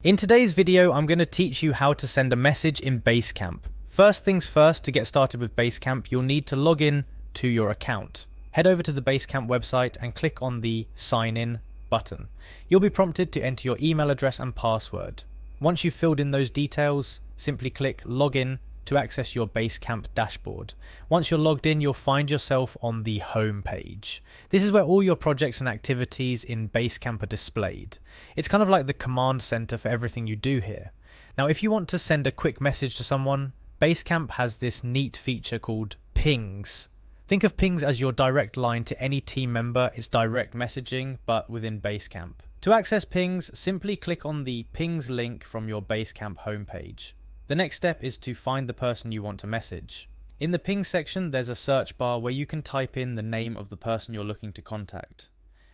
In today's video, I'm going to teach you how to send a message in Basecamp. First things first, to get started with Basecamp, you'll need to log in to your account. Head over to the Basecamp website and click on the Sign In button. You'll be prompted to enter your email address and password. Once you've filled in those details, simply click Login to access your Basecamp dashboard. Once you're logged in, you'll find yourself on the home page. This is where all your projects and activities in Basecamp are displayed. It's kind of like the command center for everything you do here. Now, if you want to send a quick message to someone, Basecamp has this neat feature called pings. Think of pings as your direct line to any team member. It's direct messaging, but within Basecamp. To access pings, simply click on the pings link from your Basecamp homepage. The next step is to find the person you want to message. In the ping section, there's a search bar where you can type in the name of the person you're looking to contact.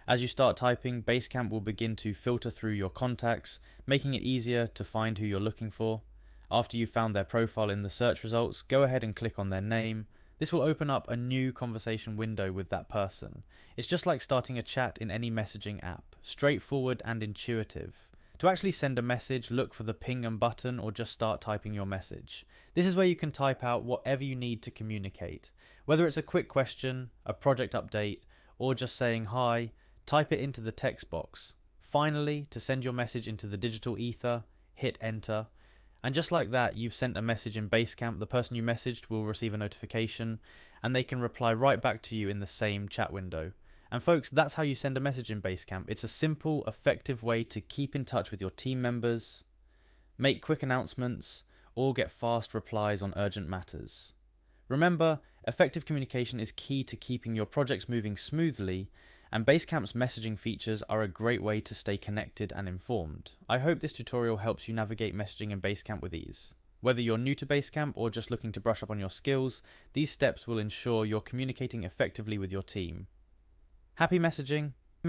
As you start typing, Basecamp will begin to filter through your contacts, making it easier to find who you're looking for. After you've found their profile in the search results, go ahead and click on their name. This will open up a new conversation window with that person. It's just like starting a chat in any messaging app, straightforward and intuitive. To actually send a message, look for the ping and button or just start typing your message. This is where you can type out whatever you need to communicate. Whether it's a quick question, a project update, or just saying hi, type it into the text box. Finally, to send your message into the digital ether, hit enter. And just like that, you've sent a message in Basecamp. The person you messaged will receive a notification and they can reply right back to you in the same chat window. And folks, that's how you send a message in Basecamp. It's a simple, effective way to keep in touch with your team members, make quick announcements, or get fast replies on urgent matters. Remember, effective communication is key to keeping your projects moving smoothly, and Basecamp's messaging features are a great way to stay connected and informed. I hope this tutorial helps you navigate messaging in Basecamp with ease. Whether you're new to Basecamp or just looking to brush up on your skills, these steps will ensure you're communicating effectively with your team. Happy messaging!